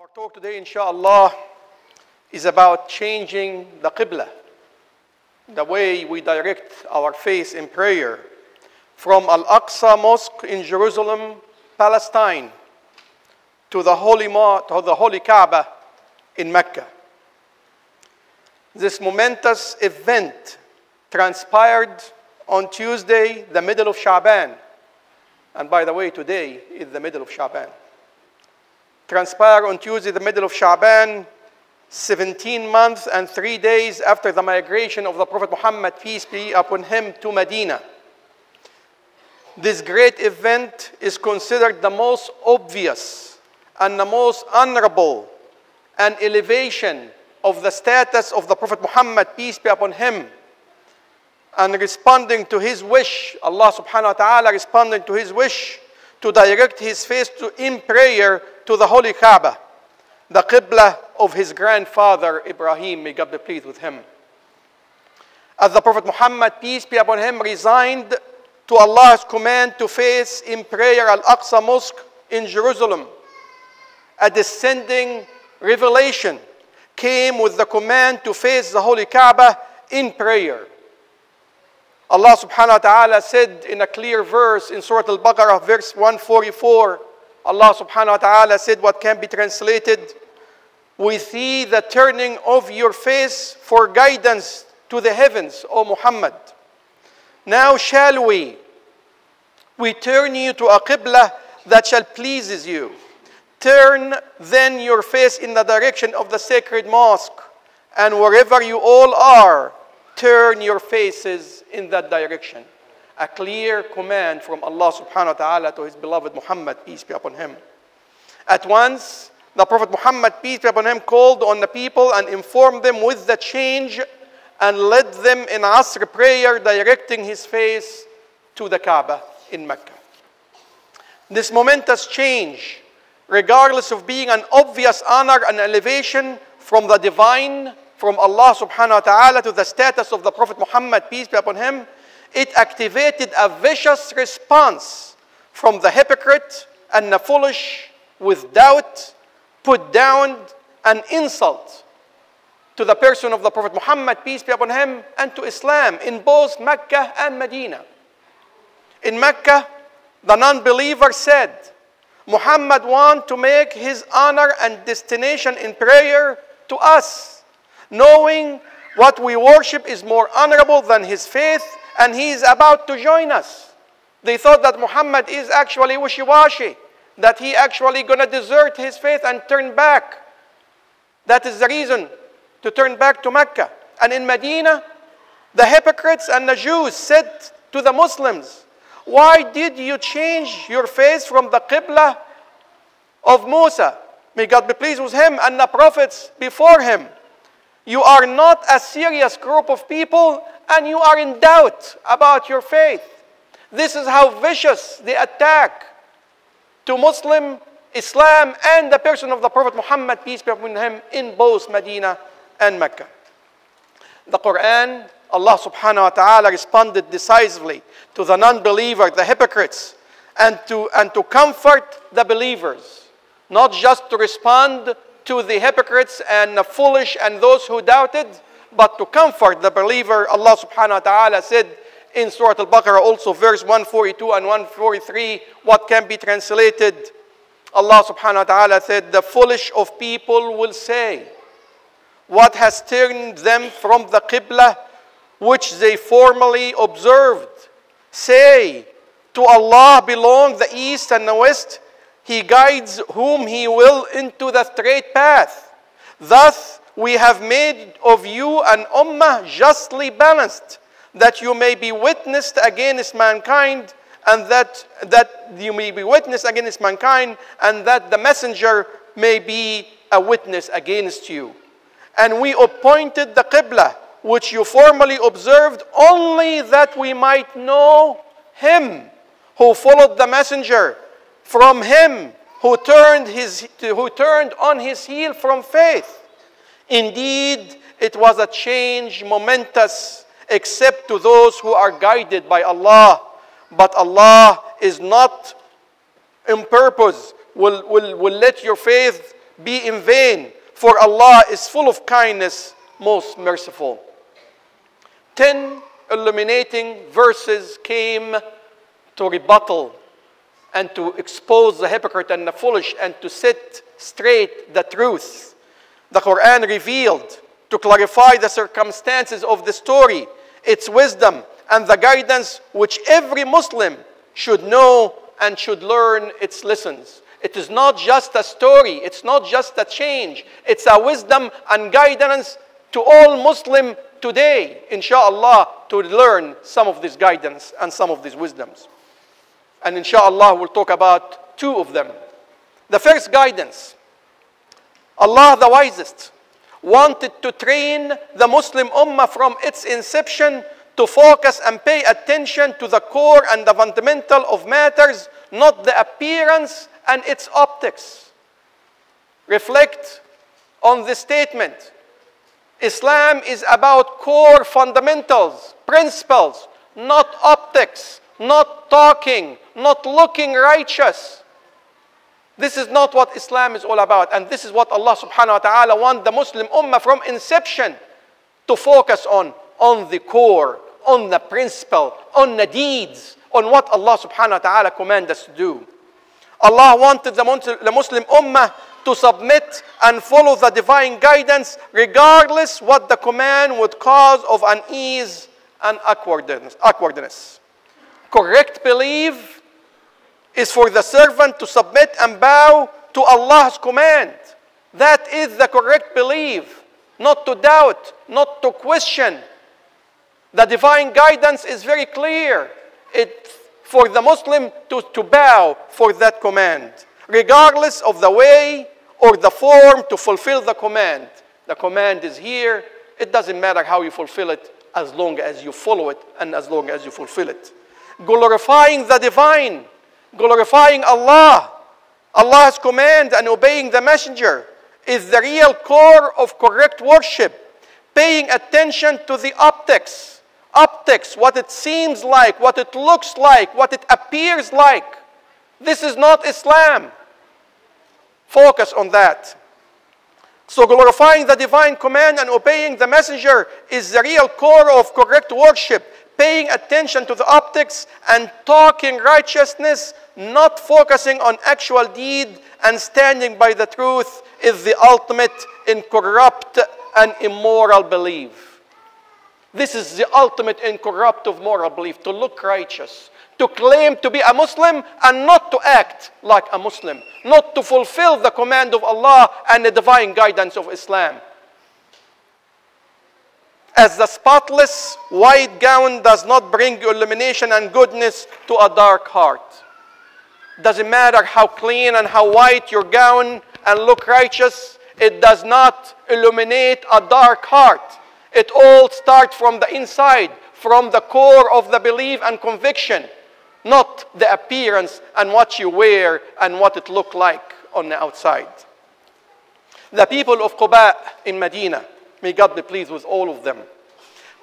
Our talk today, inshallah, is about changing the Qibla, the way we direct our face in prayer from Al-Aqsa Mosque in Jerusalem, Palestine, to the Holy Kaaba in Mecca. This momentous event transpired on Tuesday, the middle of Sha'ban. And by the way, today is the middle of Sha'ban. Transpired on Tuesday, the middle of Sha'ban, 17 months and 3 days after the migration of the Prophet Muhammad, peace be upon him, to Medina. This great event is considered the most obvious and the most honorable and elevation of the status of the Prophet Muhammad, peace be upon him. And responding to his wish, Allah subhanahu wa ta'ala responding to his wish to direct his face in prayer to the Holy Kaaba, the Qibla of his grandfather Ibrahim, may God be pleased with him. As the Prophet Muhammad, peace be upon him, resigned to Allah's command to face in prayer Al-Aqsa Mosque in Jerusalem, a descending revelation came with the command to face the Holy Kaaba in prayer. Allah subhanahu wa ta'ala said in a clear verse in Surah Al-Baqarah, verse 144, Allah subhanahu wa ta'ala said what can be translated, "We see the turning of your face for guidance to the heavens, O Muhammad. Now shall we turn you to a Qibla that shall pleases you. Turn then your face in the direction of the sacred mosque, and wherever you all are, turn your faces in that direction." A clear command from Allah subhanahu wa ta'ala to his beloved Muhammad, peace be upon him. At once, the Prophet Muhammad, peace be upon him, called on the people and informed them with the change and led them in Asr prayer, directing his face to the Kaaba in Mecca. This momentous change, regardless of being an obvious honor and elevation from the divine, from Allah subhanahu wa ta'ala to the status of the Prophet Muhammad, peace be upon him, it activated a vicious response from the hypocrite and the foolish with doubt, put down, and insult to the person of the Prophet Muhammad, peace be upon him, and to Islam in both Mecca and Medina. In Mecca, the non-believer said, "Muhammad wants to make his honor and destination in prayer to us, knowing what we worship is more honorable than his faith, and he is about to join us." They thought that Muhammad is actually wishy-washy, that he actually going to desert his faith and turn back. That is the reason to turn back to Mecca. And in Medina, the hypocrites and the Jews said to the Muslims, "Why did you change your face from the Qibla of Musa, may God be pleased with him, and the prophets before him? You are not a serious group of people, and you are in doubt about your faith." This is how vicious the attack to Muslim Islam and the person of the Prophet Muhammad, peace be upon him, in both Medina and Mecca. The Quran, Allah subhanahu wa ta'ala responded decisively to the non-believer, the hypocrites, and to comfort the believers, not just to respond to the hypocrites and the foolish and those who doubted, but to comfort the believer. Allah subhanahu wa ta'ala said in Surah Al-Baqarah, also verse 142 and 143, what can be translated, Allah subhanahu wa ta'ala said, "The foolish of people will say, what has turned them from the Qibla which they formerly observed? Say, to Allah belong the east and the west. He guides whom he will into the straight path. Thus we have made of you an ummah justly balanced, that you may be witnessed against mankind, and that you may be witness against mankind, and that the messenger may be a witness against you. And we appointed the Qibla which you formerly observed, only that we might know him who followed the messenger, from him who turned on his heel from faith. Indeed, it was a change momentous, except to those who are guided by Allah. But Allah is not in purpose, will let your faith be in vain, for Allah is full of kindness, most merciful. 10 illuminating verses came to rebuttal and to expose the hypocrite and the foolish and to set straight the truth. The Quran revealed to clarify the circumstances of the story, its wisdom, and the guidance which every Muslim should know and should learn its lessons. It is not just a story, it's not just a change, it's a wisdom and guidance to all Muslims today, inshallah, to learn some of this guidance and some of these wisdoms. And inshallah, we'll talk about 2 of them. The first guidance, Allah the Wisest wanted to train the Muslim Ummah from its inception to focus and pay attention to the core and the fundamental of matters, not the appearance and its optics. Reflect on this statement. Islam is about core fundamentals, principles, not optics, not talking, not looking righteous. This is not what Islam is all about. And this is what Allah subhanahu wa ta'ala wants the Muslim Ummah from inception to focus on the core, on the principle, on the deeds, on what Allah subhanahu wa ta'ala commands us to do. Allah wanted the Muslim Ummah to submit and follow the divine guidance regardless what the command would cause of unease and awkwardness. Correct belief is for the servant to submit and bow to Allah's command. That is the correct belief, not to doubt, not to question. The divine guidance is very clear. It's for the Muslim to bow for that command, regardless of the way or the form to fulfill the command. The command is here. It doesn't matter how you fulfill it as long as you follow it and as long as you fulfill it. Glorifying the divine, glorifying Allah, Allah's command and obeying the messenger is the real core of correct worship. Paying attention to the optics, what it seems like, what it looks like, what it appears like. This is not Islam. Focus on that. So glorifying the divine command and obeying the messenger is the real core of correct worship. Paying attention to the optics and talking righteousness, not focusing on actual deed and standing by the truth is the ultimate in corrupt and immoral belief. This is the ultimate in corruptive moral belief, to look righteous, to claim to be a Muslim and not to act like a Muslim, not to fulfill the command of Allah and the divine guidance of Islam. As the spotless white gown does not bring illumination and goodness to a dark heart. Doesn't matter how clean and how white your gown and look righteous, it does not illuminate a dark heart. It all starts from the inside, from the core of the belief and conviction, not the appearance and what you wear and what it looks like on the outside. The people of Qibla in Medina, may God be pleased with all of them,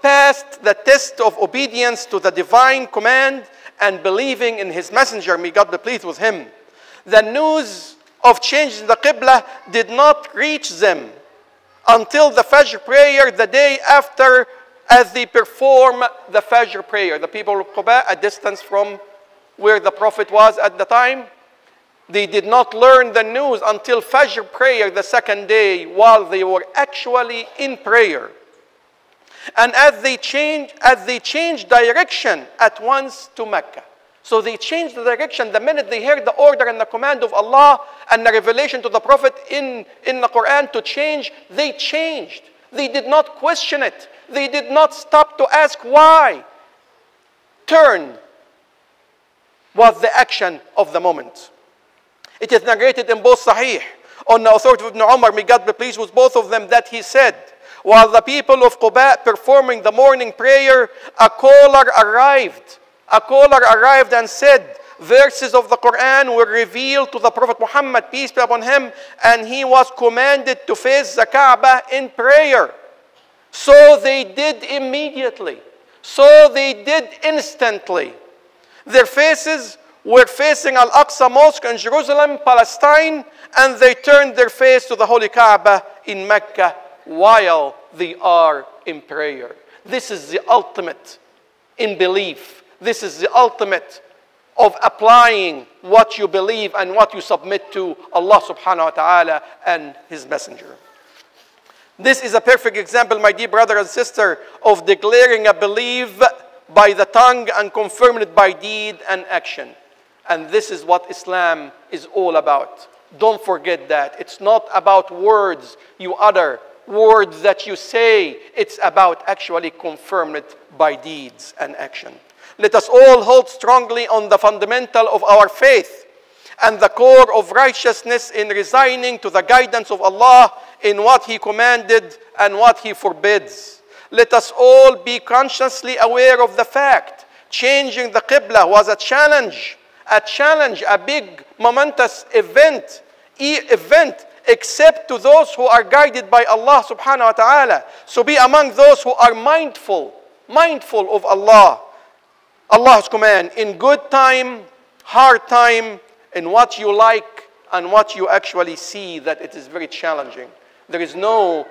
passed the test of obedience to the divine command and believing in his messenger, may God be pleased with him. The news of changing the Qibla did not reach them until the Fajr prayer the day after, as they perform the Fajr prayer. The people of Qibla, a distance from where the Prophet was at the time, they did not learn the news until Fajr prayer the second day while they were actually in prayer. And as they changed direction at once to Mecca. So they changed the direction the minute they heard the order and the command of Allah and the revelation to the Prophet in the Quran to change. They changed. They did not question it. They did not stop to ask why. Turn was the action of the moment. It is narrated in both Sahih on the authority of Ibn Umar, may God be pleased with both of them, that he said, while the people of Qibla performing the morning prayer, a caller arrived and said, verses of the Quran were revealed to the Prophet Muhammad, peace be upon him, and he was commanded to face the Kaaba in prayer. So they did immediately. So they did instantly. Their faces were facing Al-Aqsa Mosque in Jerusalem, Palestine, and they turned their face to the Holy Kaaba in Mecca while they are in prayer. This is the ultimate in belief. This is the ultimate of applying what you believe and what you submit to Allah subhanahu wa ta'ala and His Messenger. This is a perfect example, my dear brother and sister, of declaring a belief by the tongue and confirming it by deed and action. And this is what Islam is all about. Don't forget that. It's not about words you utter, words that you say. It's about actually confirming it by deeds and action. Let us all hold strongly on the fundamental of our faith and the core of righteousness in resigning to the guidance of Allah in what He commanded and what He forbids. Let us all be consciously aware of the fact changing the Qibla was a challenge, a big momentous event, except to those who are guided by Allah subhanahu wa ta'ala. So be among those who are mindful of Allah. Allah's command in good time, hard time, in what you like and what you actually see, that it is very challenging. There is no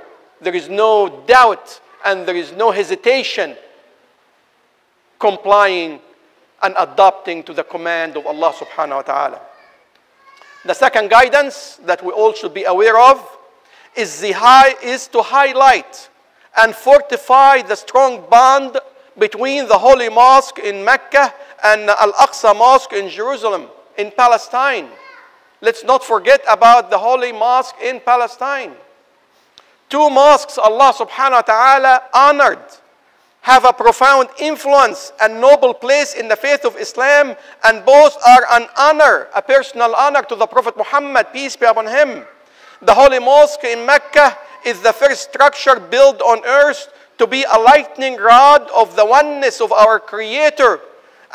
doubt and there is no hesitation complying and adopting to the command of Allah subhanahu wa ta'ala. The second guidance that we all should be aware of is to highlight and fortify the strong bond between the Holy Mosque in Mecca and Al-Aqsa Mosque in Jerusalem, in Palestine. Let's not forget about the Holy Mosque in Palestine. Two mosques Allah subhanahu wa ta'ala honored, have a profound influence and noble place in the faith of Islam, and both are an honor, a personal honor to the Prophet Muhammad, peace be upon him. The Holy Mosque in Mecca is the first structure built on earth to be a lightning rod of the oneness of our Creator,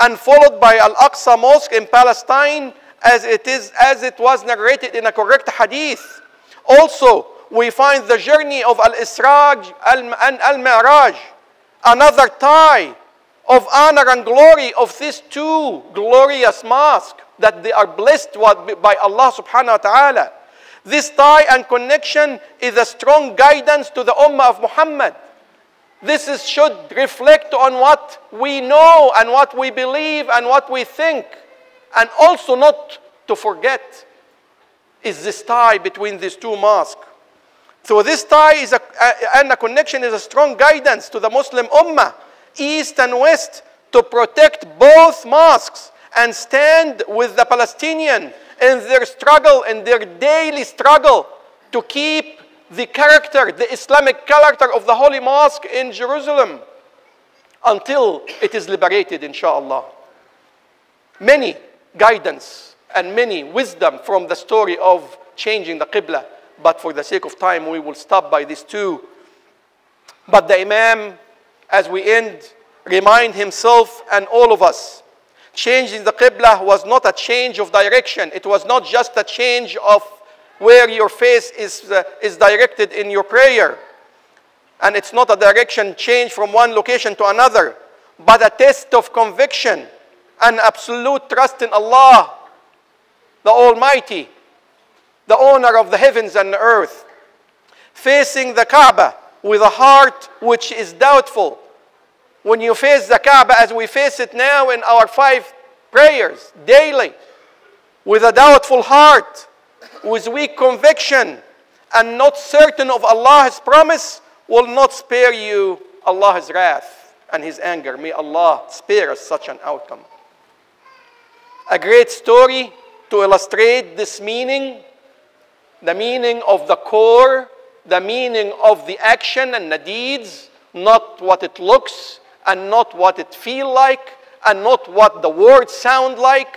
and followed by Al-Aqsa Mosque in Palestine as it was narrated in a correct hadith. Also, we find the journey of Al-Isra and Al-Mi'raj, another tie of honor and glory of these two glorious mosques that they are blessed by Allah subhanahu wa ta'ala. This tie and connection is a strong guidance to the Ummah of Muhammad. This should reflect on what we know and what we believe and what we think. And also not to forget is this tie between these two mosques. So this tie and a connection is a strong guidance to the Muslim Ummah, East and West, to protect both mosques and stand with the Palestinian in their struggle, in their daily struggle to keep the character, the Islamic character of the Holy Mosque in Jerusalem until it is liberated, inshallah. Many guidance and many wisdom from the story of changing the Qibla, but for the sake of time we will stop by these two. But the Imam, as we end, remind himself and all of us, changing the Qibla was not a change of direction. It was not just a change of where your face is directed in your prayer. And it's not a direction change from one location to another, but a test of conviction and absolute trust in Allah, the Almighty, the owner of the heavens and the earth. Facing the Kaaba with a heart which is doubtful. When you face the Kaaba as we face it now in our 5 prayers daily, with a doubtful heart, with weak conviction, and not certain of Allah's promise, will not spare you Allah's wrath and His anger. May Allah spare us such an outcome. A great story to illustrate this meaning, the meaning of the core, the meaning of the action and the deeds, not what it looks and not what it feels like and not what the words sound like.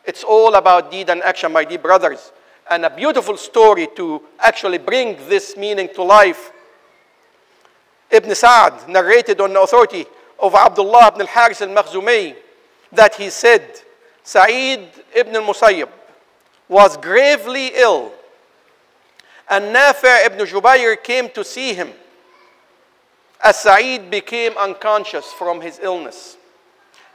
It's all about deed and action, my dear brothers. And a beautiful story to actually bring this meaning to life. Ibn Sa'd narrated on the authority of Abdullah ibn al-Haris al-Makhzumi that he said, Sa'id ibn al-Musayyib was gravely ill, and Nafi' ibn Jubayr came to see him as Sa'id became unconscious from his illness.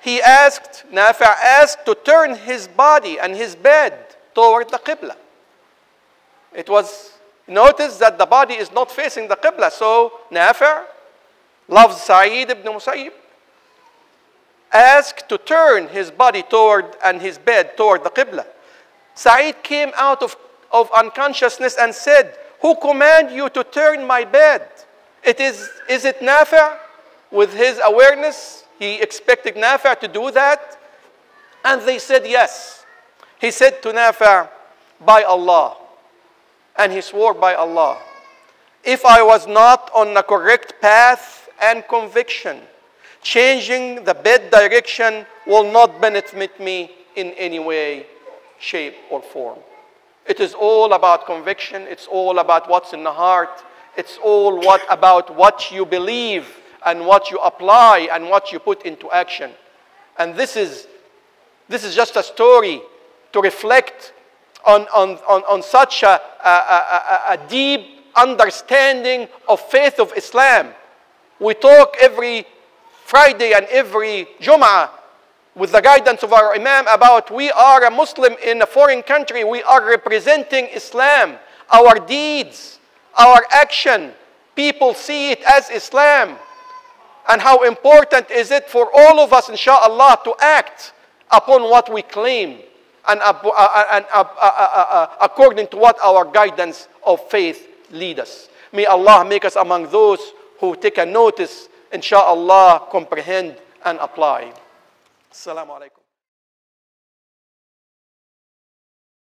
Nafi' asked to turn his body and his bed toward the Qibla. It was noticed that the body is not facing the Qibla. So Nafi' loves Sa'id ibn Musayyib, asked to turn his body toward and his bed toward the Qibla. Sa'id came out of unconsciousness and said, "Who command you to turn my bed?" Is it Nafi'? With his awareness, he expected Nafi' to do that. And they said yes. He said to Nafi', "By Allah," and he swore by Allah, "If I was not on the correct path and conviction, changing the bed direction will not benefit me in any way, shape, or form." It is all about conviction. It's all about what's in the heart. It's all about what you believe and what you apply and what you put into action. And this is just a story to reflect on such a deep understanding of faith of Islam. We talk every Friday and every Jum'ah with the guidance of our Imam about we are a Muslim in a foreign country. We are representing Islam. Our deeds, our action, people see it as Islam. And how important is it for all of us, inshallah, to act upon what we claim and according to what our guidance of faith lead us. May Allah make us among those who take a notice, inshallah, comprehend and apply. Assalamu alaikum.